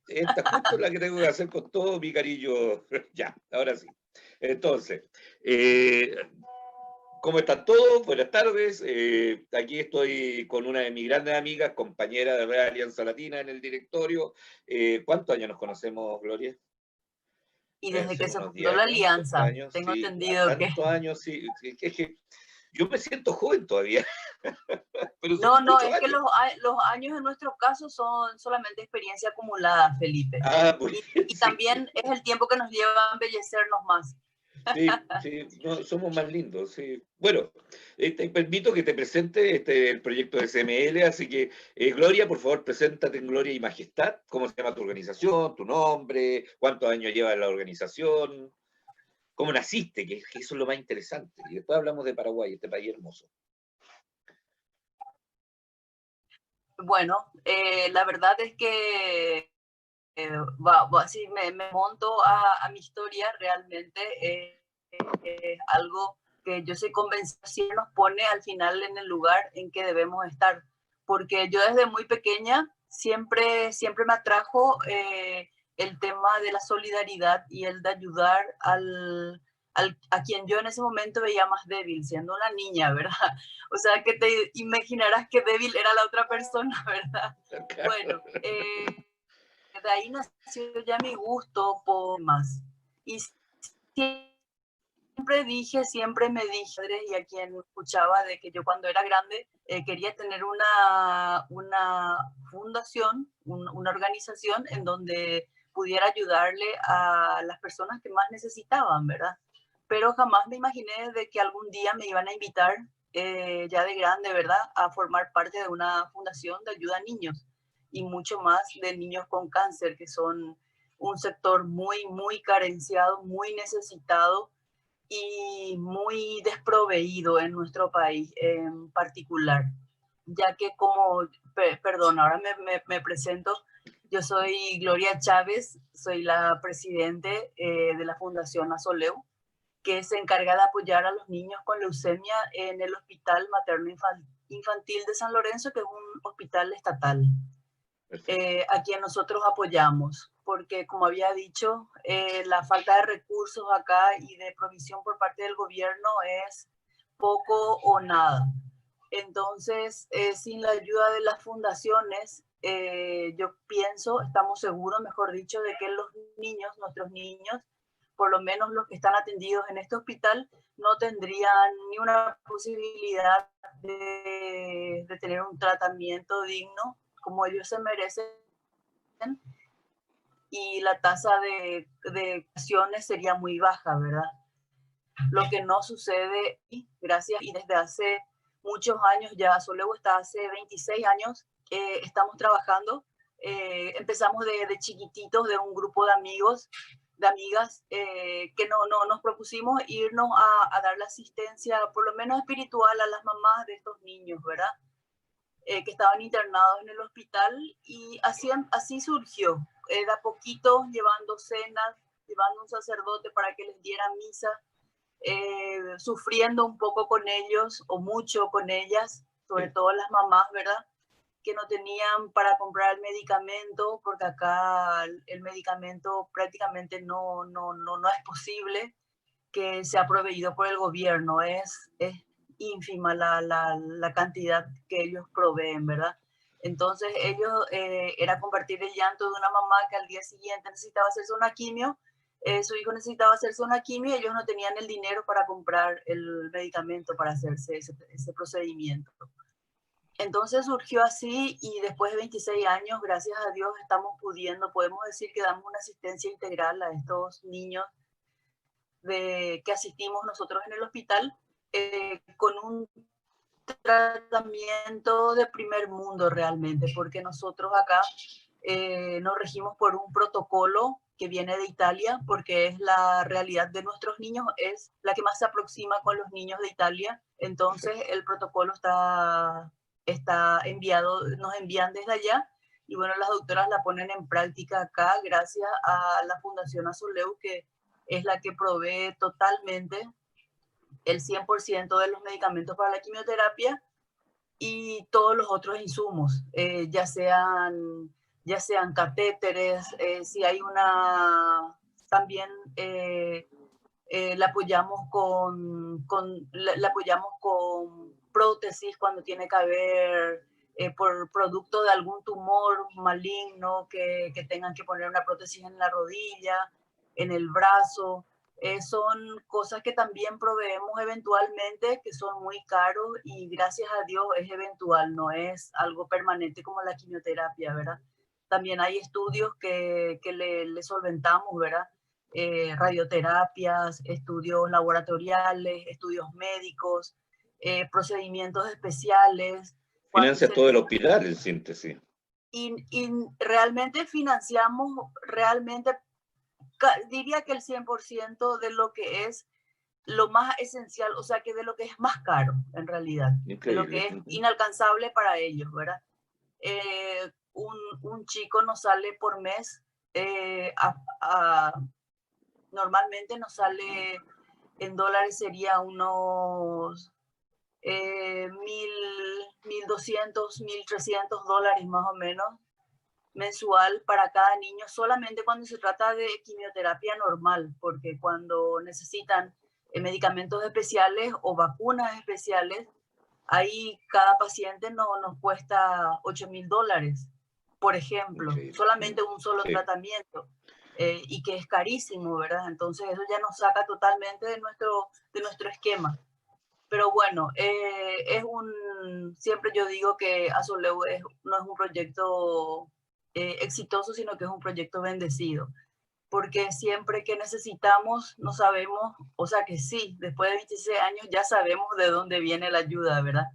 Esta justo es la que tengo que hacer con todo mi cariño. Ya, ahora sí. Entonces, eh, ¿cómo están todos? Buenas tardes. Aquí estoy con una de mis grandes amigas, compañera de Real Alianza Latina en el directorio. ¿Cuántos años nos conocemos, Gloria? Y Deben desde ser que se unos fundó 10 la años, 8 alianza, años, tengo sí, a entendido que... tantos años, sí. Es que yo me siento joven todavía, pero son No, no, muchos es que años. los años en nuestro caso son solamente experiencia acumulada, Felipe. Ah, pues Y sí. también es el tiempo que nos lleva a embellecernos más. Sí, sí, no, somos más lindos, sí. Bueno, te permito que te presente el proyecto de CML, así que, Gloria, por favor, preséntate en Gloria y Majestad. ¿Cómo se llama tu organización, tu nombre, cuántos años llevas en la organización, cómo naciste, que eso es lo más interesante? Y después hablamos de Paraguay, este país hermoso. Bueno, la verdad es que si me monto a mi historia, realmente es algo que yo soy convencida si nos pone al final en el lugar en que debemos estar. Porque yo desde muy pequeña siempre me atrajo el tema de la solidaridad y el de ayudar a quien yo en ese momento veía más débil, siendo una niña, ¿verdad? O sea, que te imaginarás que débil era la otra persona, ¿verdad? Bueno, de ahí nació ya mi gusto por más. Y siempre me dije, y a quien escuchaba, de que yo cuando era grande quería tener una fundación, una organización en donde pudiera ayudarle a las personas que más necesitaban, ¿verdad? Pero jamás me imaginé de que algún día me iban a invitar, ya de grande, ¿verdad?, a formar parte de una fundación de ayuda a niños y mucho más de niños con cáncer, que son un sector muy carenciado, muy necesitado y muy desproveído en nuestro país en particular, ya que perdón, ahora me presento, yo soy Gloria Chávez, soy la presidente de la Fundación Azoleu, que se encarga de apoyar a los niños con leucemia en el Hospital Materno Infantil de San Lorenzo, que es un hospital estatal, Perfecto. a quien nosotros apoyamos, porque como había dicho, la falta de recursos acá y de provisión por parte del gobierno es poco o nada. Entonces, sin la ayuda de las fundaciones, yo pienso, estamos seguros, mejor dicho, de que los niños, nuestros niños, por lo menos los que están atendidos en este hospital, no tendrían ni una posibilidad de tener un tratamiento digno como ellos se merecen, y la tasa de acciones sería muy baja, ¿verdad? Lo que no sucede, gracias, y desde hace muchos años ya, Solevo está hace 26 años, estamos trabajando, empezamos de chiquititos, de un grupo de amigos, de amigas, que no nos propusimos irnos a dar la asistencia, por lo menos espiritual, a las mamás de estos niños, ¿verdad? Que estaban internados en el hospital, y así surgió, de a poquito, llevando cenas, llevando un sacerdote para que les diera misa, sufriendo un poco con ellos o mucho con ellas, sobre Sí. todo las mamás, ¿verdad?, que no tenían para comprar el medicamento, porque acá el medicamento prácticamente no es posible que sea proveído por el gobierno, es ínfima la cantidad que ellos proveen, ¿verdad? Entonces ellos, era compartir el llanto de una mamá que al día siguiente necesitaba hacerse una quimio, su hijo necesitaba hacerse una quimio y ellos no tenían el dinero para comprar el medicamento para hacerse ese procedimiento. Entonces surgió así, y después de 26 años, gracias a Dios, podemos decir que damos una asistencia integral a estos niños que asistimos nosotros en el hospital, con un tratamiento de primer mundo realmente, porque nosotros acá nos regimos por un protocolo que viene de Italia, porque es la realidad de nuestros niños, es la que más se aproxima con los niños de Italia. Entonces Perfecto. el protocolo está enviado, nos envían desde allá, y bueno, las doctoras la ponen en práctica acá gracias a la Fundación Azoleu, que es la que provee totalmente el 100% de los medicamentos para la quimioterapia y todos los otros insumos, ya sean ya sean catéteres, si hay una, también la apoyamos la apoyamos con prótesis cuando tiene que haber por producto de algún tumor maligno que tengan que poner una prótesis en la rodilla, en el brazo. Son cosas que también proveemos eventualmente, que son muy caros y gracias a Dios es eventual, no es algo permanente como la quimioterapia, ¿verdad? También hay estudios que le solventamos, ¿verdad? Radioterapias, estudios laboratoriales, estudios médicos, procedimientos especiales. Cuando Financia se todo el hospital, en síntesis. y realmente financiamos, realmente diría que el 100% de lo que es lo más esencial, o sea que de lo que es más caro en realidad, de lo que Increíble. es inalcanzable para ellos, ¿verdad? Un chico nos sale por mes, normalmente nos sale en dólares sería unos 1.200, $1.300 más o menos mensual para cada niño, solamente cuando se trata de quimioterapia normal, porque cuando necesitan medicamentos especiales o vacunas especiales, ahí cada paciente nos cuesta $8.000, por ejemplo, Increíble. solamente un solo Sí. tratamiento. Y que es carísimo, ¿verdad? Entonces eso ya nos saca totalmente de nuestro esquema. Pero bueno, siempre yo digo que Azuleu no es un proyecto exitoso, sino que es un proyecto bendecido. Porque siempre que necesitamos, no sabemos, o sea que sí, después de 26 años ya sabemos de dónde viene la ayuda, ¿verdad?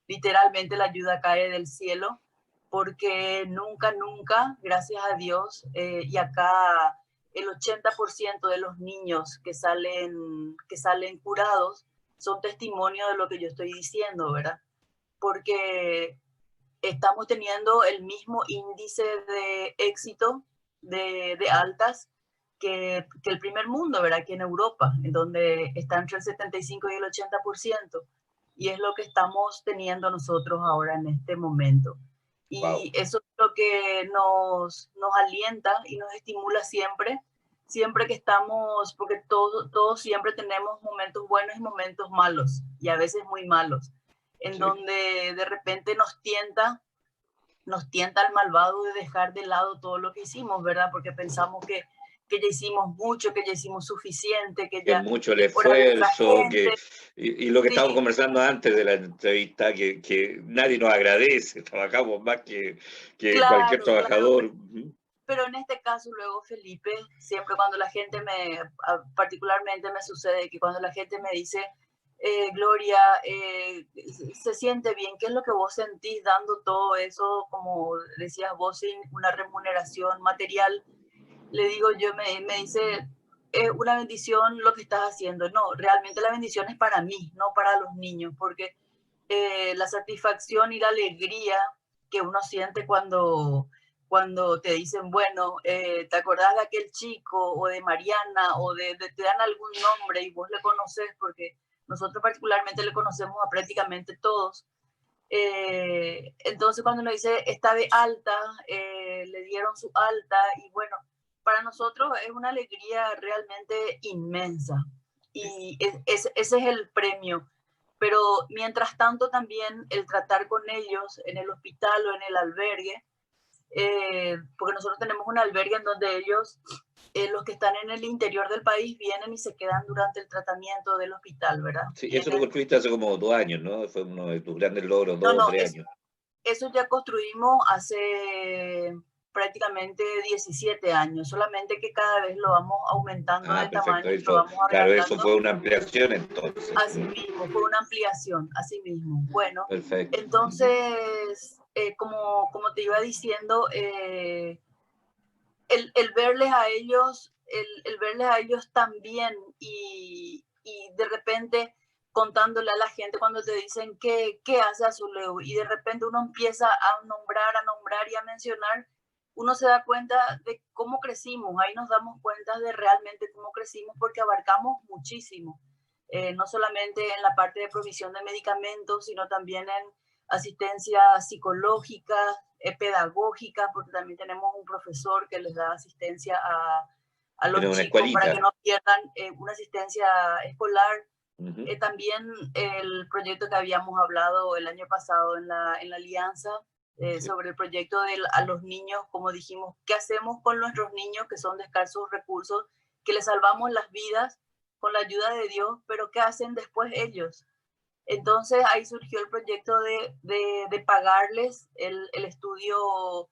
Literalmente la ayuda cae del cielo, porque nunca, nunca, gracias a Dios, y acá el 80% de los niños que salen curados son testimonio de lo que yo estoy diciendo, ¿verdad? Porque estamos teniendo el mismo índice de éxito de altas que el primer mundo, ¿verdad? Aquí en Europa, en donde está entre el 75 y el 80%. Y es lo que estamos teniendo nosotros ahora en este momento. Y Wow. eso es lo que nos alienta y nos estimula siempre, siempre que estamos, porque todos siempre tenemos momentos buenos y momentos malos, y a veces muy malos, en Sí. donde de repente nos tienta el malvado de dejar de lado todo lo que hicimos, ¿verdad? Porque pensamos que ya hicimos mucho, que ya hicimos suficiente, que Que es ya mucho el es hora de otra esfuerzo, gente. y lo que Sí, estábamos conversando antes de la entrevista, que nadie nos agradece, trabajamos más que cualquier claro, claro. trabajador. Pero en este caso luego, Felipe, siempre cuando la gente particularmente me sucede que cuando la gente me dice, Gloria, se siente bien, ¿qué es lo que vos sentís dando todo eso, como decías vos, sin una remuneración material? Le digo yo, me dice, es una bendición lo que estás haciendo. No, realmente la bendición es para mí, no para los niños, porque la satisfacción y la alegría que uno siente cuando te dicen, bueno, ¿te acordás de aquel chico o de Mariana o te dan algún nombre y vos le conoces? Porque nosotros particularmente le conocemos a prácticamente todos. Entonces cuando nos dice está de alta, le dieron su alta y bueno, para nosotros es una alegría realmente inmensa y ese es el premio. Pero mientras tanto también el tratar con ellos en el hospital o en el albergue, porque nosotros tenemos un albergue en donde ellos, los que están en el interior del país, vienen y se quedan durante el tratamiento del hospital, ¿verdad? Sí, eso lo Vienen, construiste hace como 2 años, ¿no? Fue uno de tus grandes logros, no, dos o no, tres años. eso ya construimos hace prácticamente 17 años, solamente que cada vez lo vamos aumentando de Perfecto. tamaño y lo Eso, vamos claro, eso agrandando. fue una ampliación entonces. Así mismo, fue una ampliación, así mismo. Bueno, Perfecto. entonces, como te iba diciendo, el verles a ellos, el verles a ellos también y de repente contándole a la gente cuando te dicen qué hace Azuleu y de repente uno empieza a nombrar y a mencionar, uno se da cuenta de cómo crecimos, ahí nos damos cuenta de realmente cómo crecimos porque abarcamos muchísimo, no solamente en la parte de provisión de medicamentos, sino también en asistencia psicológica, pedagógica, porque también tenemos un profesor que les da asistencia a los Pero una chicos para que escuelita. no pierdan una asistencia escolar. Ujú. También el proyecto que habíamos hablado el año pasado en la alianza, Sí. sobre el proyecto a los niños, como dijimos, ¿qué hacemos con nuestros niños que son de escasos recursos, que les salvamos las vidas con la ayuda de Dios, pero qué hacen después ellos? Entonces ahí surgió el proyecto de pagarles el estudio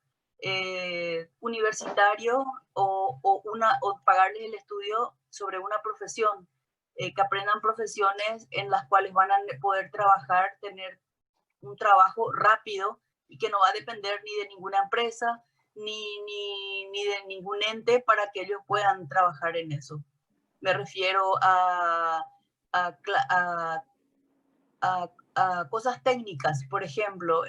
universitario o pagarles el estudio sobre una profesión, que aprendan profesiones en las cuales van a poder trabajar, tener un trabajo rápido y que no va a depender ni de ninguna empresa ni de ningún ente para que ellos puedan trabajar en eso. Me refiero a, a a cosas técnicas. Por ejemplo,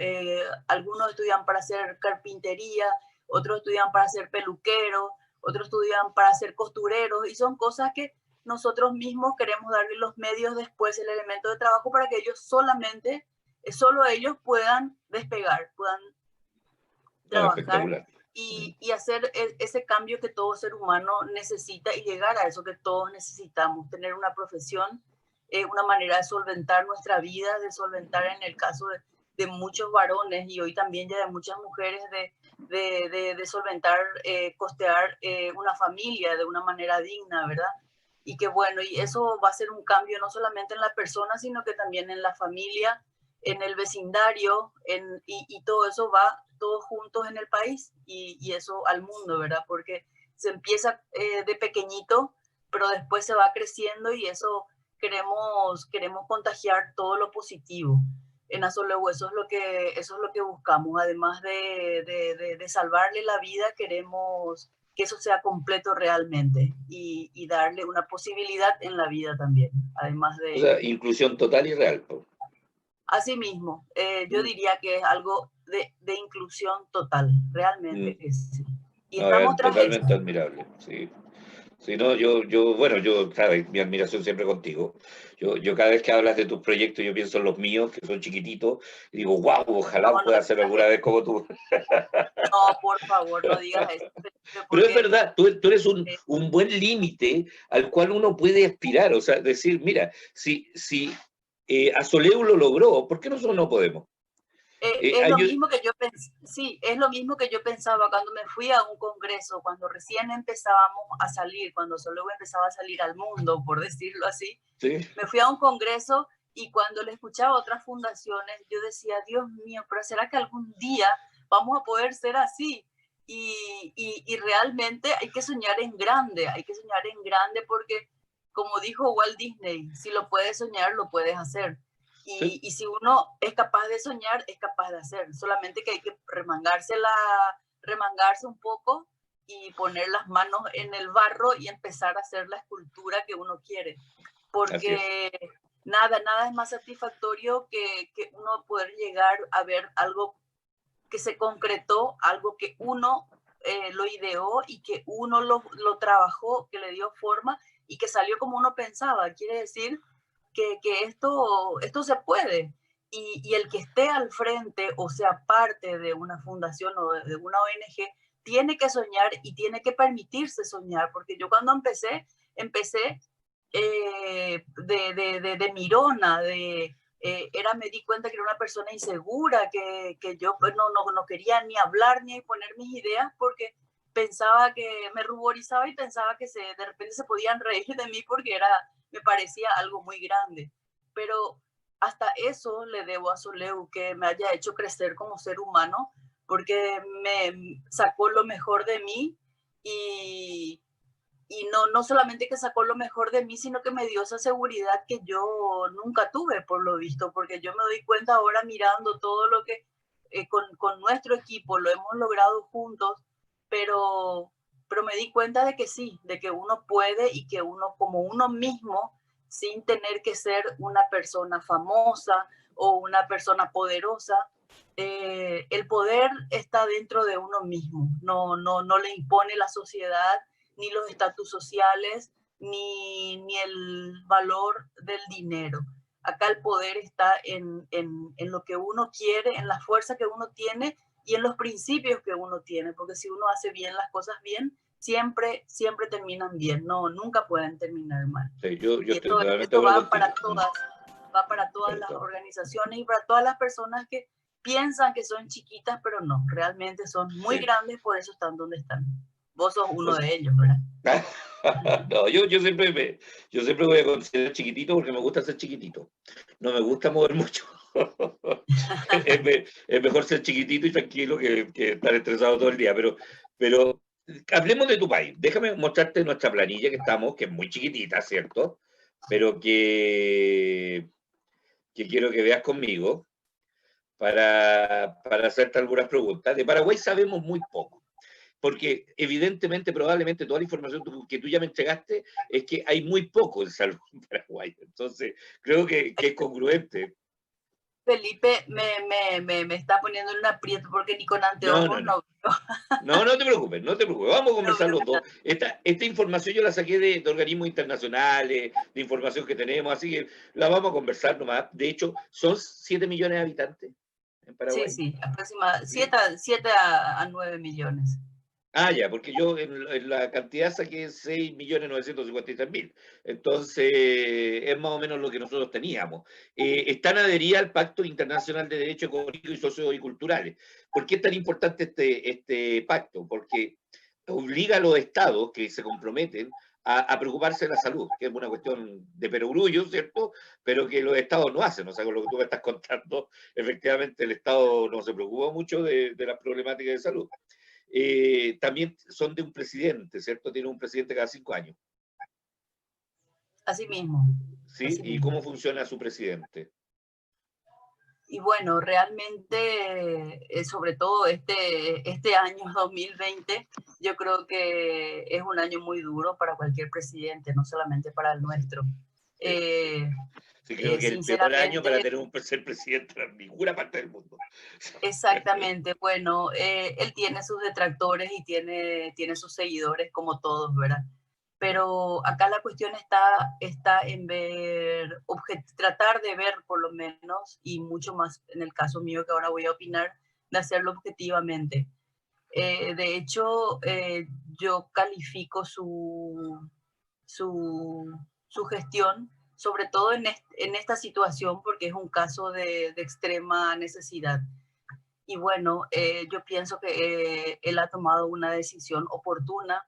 algunos estudian para hacer carpintería, otros estudian para ser peluqueros, otros estudian para ser costureros, y son cosas que nosotros mismos queremos darle los medios después, el elemento de trabajo, para que ellos solo ellos puedan despegar, puedan No, trabajar espectacular. y hacer ese cambio que todo ser humano necesita y llegar a eso que todos necesitamos, tener una profesión, una manera de solventar nuestra vida, de solventar en el caso de muchos varones y hoy también ya de muchas mujeres, de solventar, costear una familia de una manera digna, ¿verdad? Y que bueno, y eso va a ser un cambio no solamente en la persona, sino que también en la familia, en el vecindario, y todo eso va todos juntos en el país y eso al mundo, ¿verdad? Porque se empieza de pequeñito, pero después se va creciendo y eso queremos contagiar todo lo positivo. En Azoleu eso es lo que buscamos. Además de salvarle la vida, queremos que eso sea completo realmente y darle una posibilidad en la vida también, además O de... sea, inclusión total y real, po. Asimismo, yo Mm, diría que es algo de inclusión total, mm. realmente es. Y No, estamos es tras eso. totalmente admirable, sí. Sí, no, bueno, sabes, mi admiración siempre contigo. Yo cada vez que hablas de tus proyectos, yo pienso en los míos, que son chiquititos, y digo, wow, No, ojalá no pueda hacer digas alguna vez eso. como tú. No, por favor, no digas eso, Pero es porque verdad, tú eres eh, un buen límite al cual uno puede aspirar, o sea, decir, mira, si Asoleu lo logró, ¿por qué nosotros no podemos? es lo Hay- mismo que yo sí, es lo mismo que yo pensaba cuando me fui a un congreso, cuando recién empezábamos a salir, cuando solo empezaba a salir al mundo, por decirlo así. sí, Me fui a un congreso y cuando le escuchaba a otras fundaciones, yo decía, Dios mío, pero ¿será que algún día vamos a poder ser así? Y realmente hay que soñar en grande, hay que soñar en grande porque, como dijo Walt Disney, si lo puedes soñar, lo puedes hacer. sí, Y si uno es capaz de soñar, es capaz de hacer. Solamente que hay que remangarse un poco y poner las manos en el barro y empezar a hacer la escultura que uno quiere. así es. Porque nada es más satisfactorio que uno poder llegar a ver algo que se concretó, algo que uno lo ideó y que uno lo trabajó, que le dio forma y que salió como uno pensaba. Quiere decir que esto se puede. Y el que esté al frente o sea parte de una fundación o de una ONG, tiene que soñar y tiene que permitirse soñar, porque yo cuando empecé de mirona, me di cuenta que era una persona insegura, que yo pues, no quería ni hablar ni poner mis ideas porque pensaba que me ruborizaba y pensaba que de repente se podían reír de mí porque me parecía algo muy grande. Pero hasta eso le debo a Soleu, que me haya hecho crecer como ser humano, porque me sacó lo mejor de mí y, y no solamente que sacó lo mejor de mí, sino que me dio esa seguridad que yo nunca tuve, por lo visto, porque yo me doy cuenta ahora mirando todo lo que con nuestro equipo lo hemos logrado juntos, pero, pero me di cuenta de que sí, de que uno puede y que uno como uno mismo, sin tener que ser una persona famosa o una persona poderosa, el poder está dentro de uno mismo, no le impone la sociedad, ni los estatus sociales, ni el valor del dinero. Acá el poder está en lo que uno quiere, en la fuerza que uno tiene y en los principios que uno tiene, porque si uno hace bien las cosas bien, siempre terminan bien, no, nunca pueden terminar mal. Sí, yo Y estoy totalmente de esto acuerdo contigo. va para todas las organizaciones y para todas las personas que piensan que son chiquitas, pero no, realmente son muy Sí. grandes, por eso están donde están. Vos sos uno Pues, de ellos, ¿verdad? no, yo siempre voy a considerar chiquitito porque me gusta ser chiquitito. No me gusta mover mucho. Es mejor ser chiquitito y tranquilo que estar estresado todo el día. Pero hablemos de tu país. Déjame mostrarte nuestra planilla que es muy chiquitita, ¿cierto? Pero que quiero que veas conmigo para hacerte algunas preguntas. De Paraguay sabemos muy poco. Porque evidentemente, probablemente toda la información que tú ya me entregaste es que hay muy poco en salud en Paraguay. Entonces, creo que es congruente. Felipe me está poniendo en un aprieto porque ni con No, no, anteojos no. no veo. No, no te preocupes, no te preocupes. Vamos a No conversar veo los dos. nada. Esta información yo la saqué de organismos internacionales, de información que tenemos, así que la vamos a conversar nomás. De hecho, son 7 millones de habitantes en Sí, Paraguay. sí, aproximadamente ¿Sí? 7 a 9 millones. Ah, ya, porque yo en la cantidad saqué 6.953.000. Entonces, es más o menos lo que nosotros teníamos. Están adheridas al Pacto Internacional de Derechos Económicos y Socios y Culturales. ¿Por qué es tan importante este pacto? Porque obliga a los estados que se comprometen a preocuparse de la salud, que es una cuestión de perogrullo, ¿cierto? Pero que los estados no hacen. O sea, con lo que tú me estás contando, efectivamente el estado no se preocupa mucho de las problemáticas de salud. También son de un presidente, ¿cierto? Tiene un presidente cada 5 años, Así mismo, ¿sí? así ¿Y mismo. cómo funciona su presidente? Y bueno, realmente, sobre todo este año 2020, yo creo que es un año muy duro para cualquier presidente, no solamente para el Sí, nuestro. sí, sí. Eh, Sí, creo que es el peor año para Sinceramente, tener ser presidente en ninguna parte del mundo. exactamente, bueno, él tiene sus detractores y tiene sus seguidores como todos, ¿verdad? Pero acá la cuestión está en tratar de ver por lo menos, y mucho más en el caso mío que ahora voy a opinar, de hacerlo objetivamente. De hecho, yo califico su gestión, sobre todo en esta situación, porque es un caso de extrema necesidad. Y bueno, yo pienso que él ha tomado una decisión oportuna,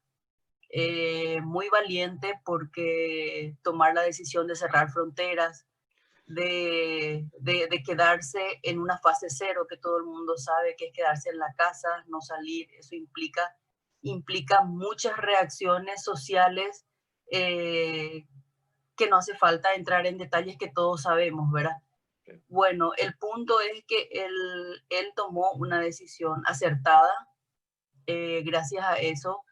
muy valiente, porque tomar la decisión de cerrar fronteras, de quedarse en una fase cero, que todo el mundo sabe que es quedarse en la casa, no salir, eso implica muchas reacciones sociales, eh, que no hace falta entrar en detalles que todos sabemos, ¿verdad? Bueno, el punto es que él tomó una decisión acertada. Gracias a eso,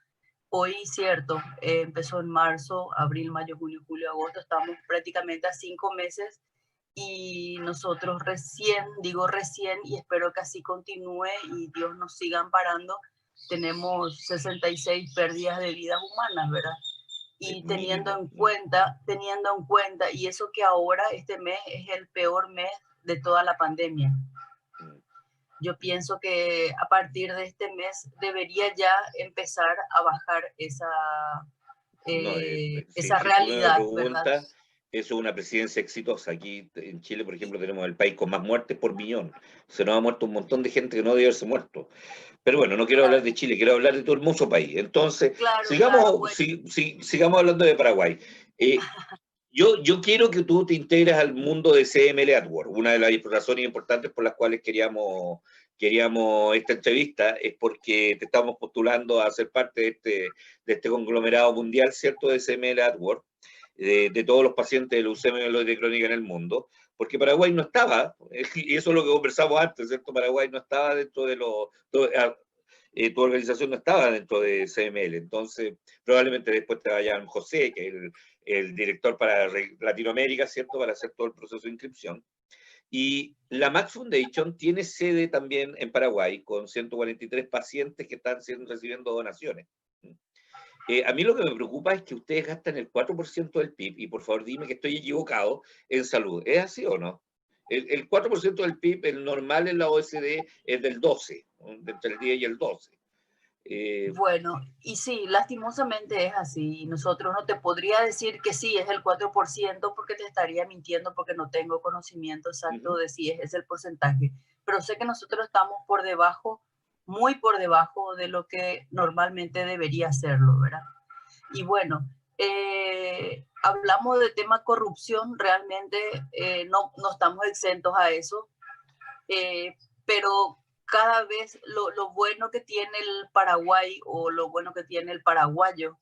hoy, cierto, empezó en marzo, abril, mayo, junio, julio, agosto, estamos prácticamente a 5 meses y nosotros recién, digo recién, y espero que así continúe y Dios nos siga amparando, tenemos 66 pérdidas de vidas humanas, ¿verdad? Es Y mínimo. teniendo en cuenta, y eso que ahora este mes es el peor mes de toda la pandemia. Yo pienso que a partir de este mes debería ya empezar a bajar No, esa si tú me realidad, ¿verdad? preguntas, eso es una presidencia exitosa. Aquí en Chile, por ejemplo, tenemos el país con más muertes por millón. Se nos ha muerto un montón de gente que no debe haberse muerto. Pero bueno, no quiero hablar Claro, de Chile, quiero hablar de tu hermoso país. Entonces, claro, bueno, sigamos hablando de Paraguay. Eh, yo quiero que tú te integres al mundo de CML AdWords. Una de las razones importantes por las cuales queríamos esta entrevista es porque te estamos postulando a ser parte de este conglomerado mundial, ¿cierto? De CML AdWords, de todos los pacientes de leucemia mieloide crónica en el mundo, porque Paraguay no estaba, y eso es lo que conversamos antes, ¿cierto? Paraguay no estaba dentro de los... tu organización no estaba dentro de CML, entonces probablemente después te vayan José, que es el director para Latinoamérica, ¿cierto? Para hacer todo el proceso de inscripción. Y la Max Foundation tiene sede también en Paraguay, con 143 pacientes que están recibiendo donaciones. A mí lo que me preocupa es que ustedes gastan el 4% del PIB, y por favor dime que estoy equivocado, en salud. ¿Es así o no? El 4% del PIB, el normal en la OECD, es del 12, entre el 10 y el 12. Bueno, y sí, lastimosamente es así. Nosotros no te podría decir que sí, es el 4% porque te estaría mintiendo porque no tengo conocimiento exacto de si es el porcentaje. Pero sé que nosotros estamos por debajo, muy por debajo de lo que normalmente debería serlo, ¿verdad? Y bueno, hablamos de tema corrupción, realmente no estamos exentos a eso, pero cada vez lo bueno que tiene el Paraguay o lo bueno que tiene el paraguayo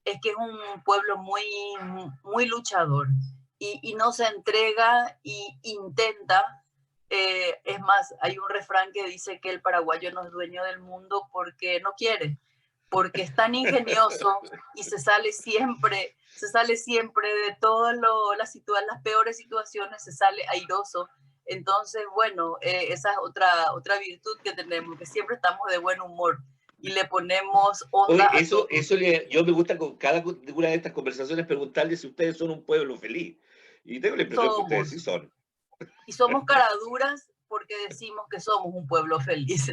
es que es un pueblo muy luchador y no se entrega y intenta. Es más, hay un refrán que dice que el paraguayo no es dueño del mundo porque no quiere, porque es tan ingenioso y se sale siempre de todas las peores situaciones, se sale airoso. Entonces, bueno, esa es otra virtud que tenemos, que siempre estamos de buen humor y le ponemos Oye, onda a todo. yo me gusta con cada una de estas conversaciones preguntarles si ustedes son un pueblo feliz. Y tengo la impresión que ustedes sí Somos, son. y somos caraduras porque decimos que somos un pueblo feliz.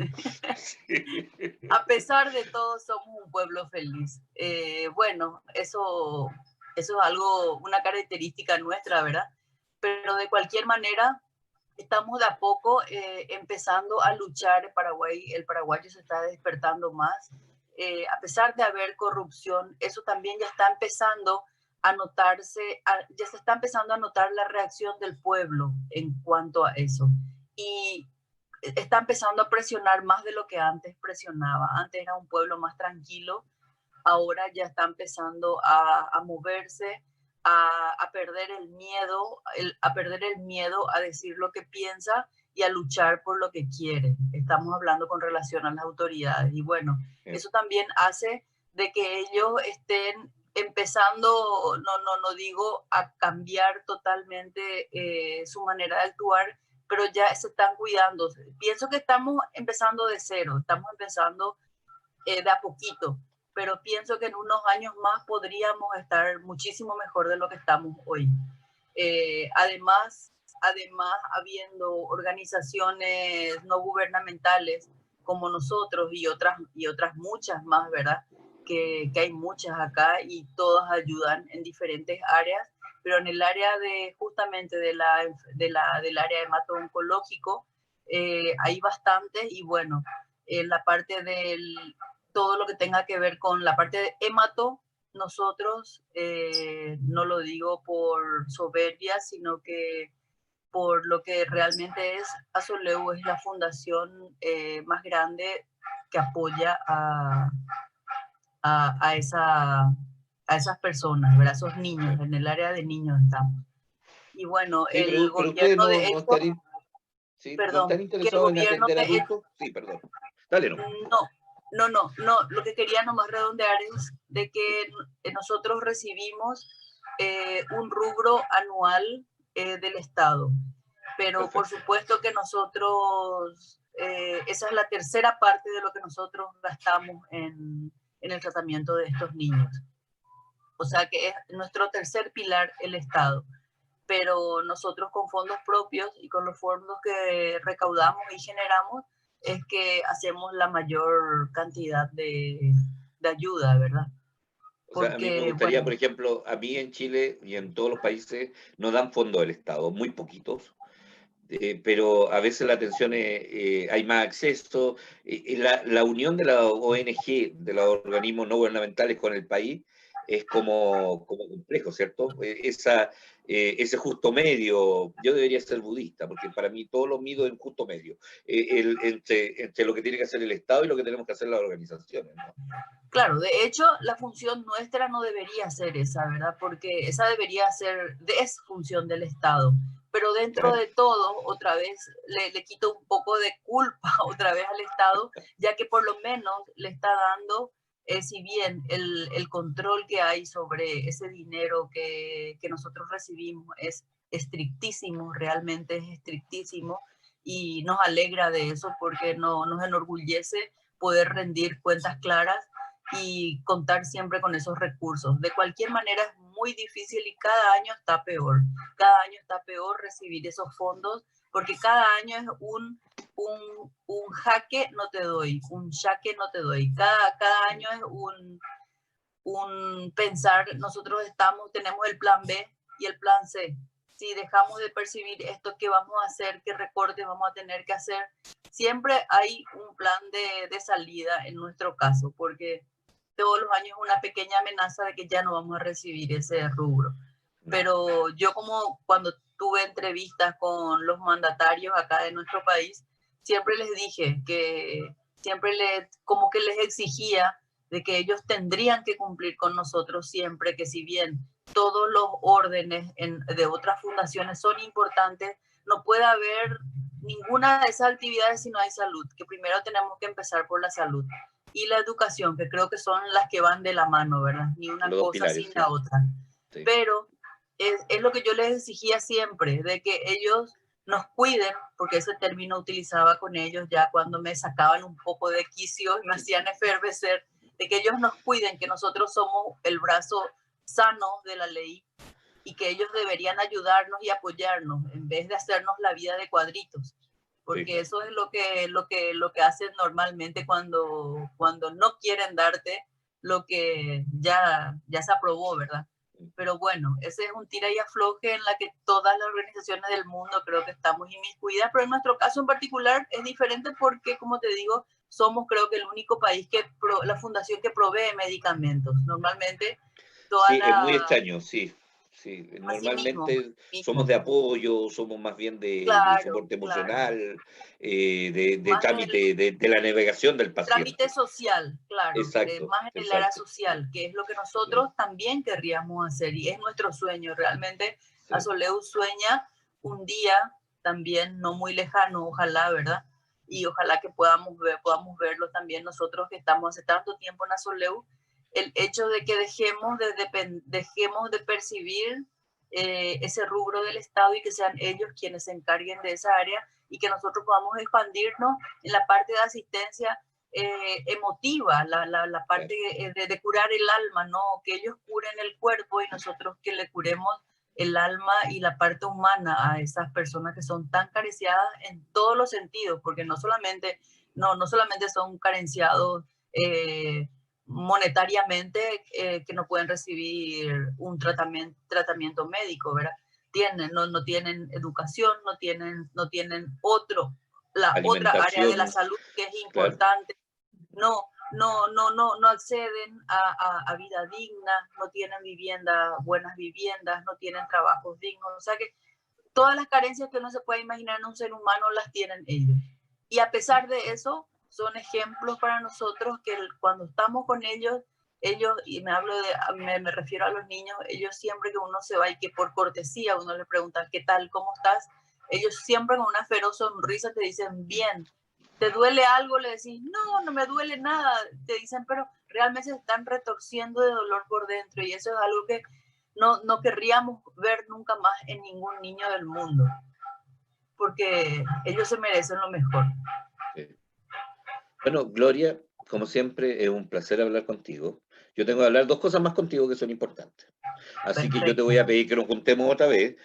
Sí. A pesar de todo, somos un pueblo feliz. Bueno, eso es algo, una característica nuestra, ¿verdad? Pero de cualquier manera, estamos de a poco empezando a luchar. El paraguayo se está despertando más. A pesar de haber corrupción, eso también ya está empezando a notarse, ya se está empezando a notar la reacción del pueblo en cuanto a eso. Y está empezando a presionar más de lo que antes presionaba. Antes era un pueblo más tranquilo, ahora ya está empezando a moverse, a perder el miedo, a perder el miedo a decir lo que piensa y a luchar por lo que quiere. Estamos hablando con relación a las autoridades. Y bueno, eso también hace de que ellos estén empezando, no digo a cambiar totalmente su manera de actuar, pero ya se están cuidando. Pienso que estamos empezando de cero, estamos empezando de a poquito, pero pienso que en unos años más podríamos estar muchísimo mejor de lo que estamos hoy. Además, habiendo organizaciones no gubernamentales como nosotros y otras muchas más, ¿verdad? Que hay muchas acá y todas ayudan en diferentes áreas, pero en el área de justamente del área de hemato-oncológico hay bastantes y bueno, en la parte del todo lo que tenga que ver con la parte de hemato, nosotros, no lo digo por soberbia, sino que por lo que realmente es, Azoleu es la fundación más grande que apoya a, esa, a esas personas, ¿verdad? Esos niños, en el área de niños estamos. Y bueno, Sí, el pero ustedes gobierno de no hecho, están, sí, no están perdón, que el interesados en gobierno atender de hecho, adultos. Sí, perdón. Dale, no. no, lo que quería nomás redondear es de que nosotros recibimos un rubro anual del Estado, pero por Perfecto. supuesto que nosotros, esa es la tercera parte de lo que nosotros gastamos en el tratamiento de estos niños. O sea que es nuestro tercer pilar el Estado, pero nosotros con fondos propios y con los fondos que recaudamos y generamos es que hacemos la mayor cantidad de ayuda, ¿verdad? O sea, a mí me Porque, gustaría, bueno, por ejemplo, a mí en Chile y en todos los países nos dan fondos del Estado, muy poquitos, pero a veces la atención hay más acceso. La unión de la ONG, de los organismos no gubernamentales con el país, es como complejo, ¿cierto? Ese justo medio, yo debería ser budista, porque para mí todo lo mido en justo medio, entre lo que tiene que hacer el Estado y lo que tenemos que hacer las organizaciones, ¿no? claro, de hecho, la función nuestra no debería ser esa, ¿verdad? Porque esa debería ser, es función del Estado. Pero dentro Claro. de todo, otra vez, le quito un poco de culpa otra vez al Estado, ya que por lo menos le está dando, si bien el control que hay sobre ese dinero que nosotros recibimos es estrictísimo, realmente es estrictísimo, y nos alegra de eso porque nos enorgullece poder rendir cuentas claras y contar siempre con esos recursos. De cualquier manera es muy difícil y cada año está peor. Cada año está peor recibir esos fondos porque cada año es un jaque no te doy, un jaque no te doy. Cada año es un pensar, nosotros tenemos el plan B y el plan C. Si dejamos de percibir esto, ¿qué vamos a hacer? ¿Qué recortes vamos a tener que hacer? Siempre hay un plan de salida en nuestro caso, porque todos los años una pequeña amenaza de que ya no vamos a recibir ese rubro. Pero yo como cuando tuve entrevistas con los mandatarios acá de nuestro país, siempre les dije que como que les exigía de que ellos tendrían que cumplir con nosotros siempre, que si bien todos los órdenes de otras fundaciones son importantes, no puede haber ninguna de esas actividades si no hay salud, que primero tenemos que empezar por la salud. Y la educación, que creo que son las que van de la mano, ¿verdad? Ni una Los dos cosa pilares, sin sí. la otra. Sí. Pero es lo que yo les exigía siempre, de que ellos nos cuiden, porque ese término utilizaba con ellos ya cuando me sacaban un poco de quicio y me hacían efervecer, de que ellos nos cuiden, que nosotros somos el brazo sano de la ley y que ellos deberían ayudarnos y apoyarnos en vez de hacernos la vida de cuadritos. Porque sí, eso es lo que hacen normalmente cuando no quieren darte lo que ya se aprobó, ¿verdad? Pero bueno, ese es un tira y afloje en la que todas las organizaciones del mundo creo que estamos inmiscuidas, pero en nuestro caso en particular es diferente porque, como te digo, somos creo que el único país la fundación que provee medicamentos. Normalmente toda sí, es muy extraño, sí. Sí, normalmente mismo. somos de apoyo, somos más bien de soporte emocional, de trámite, de la navegación del paciente. Trámite social, claro, Exacto, más en el área social, que es lo que nosotros también querríamos hacer y es nuestro sueño. Realmente Azoleu sueña un día también no muy lejano, ojalá, ¿verdad? Y ojalá que podamos verlo también nosotros que estamos hace tanto tiempo en Azoleu, el hecho de que dejemos de percibir ese rubro del Estado y que sean ellos quienes se encarguen de esa área y que nosotros podamos expandirnos en la parte de asistencia emotiva, la parte de curar el alma, ¿no? Que ellos curen el cuerpo y nosotros que le curemos el alma y la parte humana a esas personas que son tan carenciadas en todos los sentidos, porque no solamente son carenciados monetariamente que no pueden recibir un tratamiento médico, ¿verdad? No tienen educación, no tienen la otra área de la salud que es importante. Claro. No acceden a vida digna, no tienen buenas viviendas, no tienen trabajos dignos. O sea que todas las carencias que uno se puede imaginar en un ser humano las tienen ellos. Y a pesar de eso, son ejemplos para nosotros que cuando estamos con ellos, y me refiero a los niños, ellos siempre que uno se va y que por cortesía uno les pregunta, ¿qué tal? ¿Cómo estás? Ellos siempre con una feroz sonrisa te dicen, bien. ¿Te duele algo? Le decís, no me duele nada. Te dicen, pero realmente se están retorciendo de dolor por dentro y eso es algo que no querríamos ver nunca más en ningún niño del mundo, porque ellos se merecen lo mejor. Sí. Bueno, Gloria, como siempre, es un placer hablar contigo. Yo tengo que hablar dos cosas más contigo que son importantes. Así Perfecto. Que yo te voy a pedir que nos juntemos otra vez.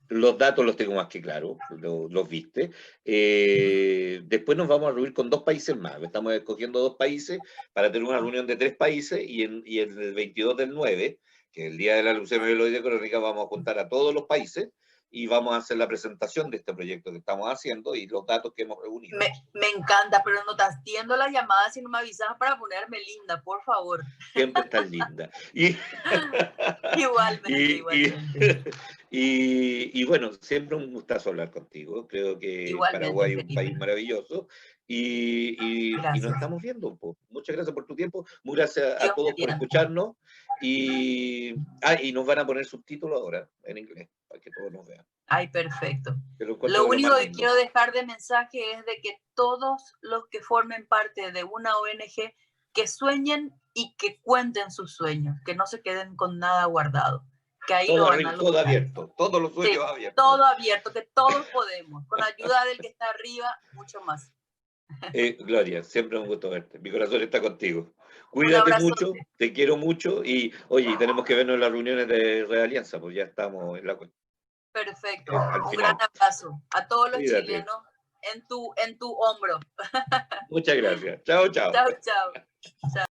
Los datos los tengo más que claro, los viste. Después nos vamos a reunir con 2 países más. Estamos escogiendo 2 países para tener una reunión de 3 países y el 22 del 9, que es el día de la leucemia mieloide crónica, vamos a contar a todos los países y vamos a hacer la presentación de este proyecto que estamos haciendo y los datos que hemos reunido. Me encanta, pero no te atiendo las llamadas si no me avisas para ponerme linda, por favor. Siempre estás linda. Igualmente. Y bueno, siempre un gustazo hablar contigo. Creo que igualmente, Paraguay es un país maravilloso y nos estamos viendo. Muchas gracias por tu tiempo. Muchas gracias a todos por escucharnos. Y nos van a poner subtítulos ahora en inglés para que todos nos vean. Ay, perfecto. Lo único que quiero dejar de mensaje es de que todos los que formen parte de una ONG que sueñen y que cuenten sus sueños, que no se queden con nada guardado. Que ahí todo abierto, todos los sueños abiertos. Todo abierto, que todos podemos, con ayuda del que está arriba, mucho más. Gloria, siempre un gusto verte. Mi corazón está contigo. Un Cuídate mucho, abrazote. te quiero mucho y, oye, tenemos que vernos en las reuniones de Realianza, pues ya estamos Perfecto. al Un gran final. abrazo a todos los Cuídate. chilenos en tu hombro. Muchas gracias. Chao, chao. Chao, chao.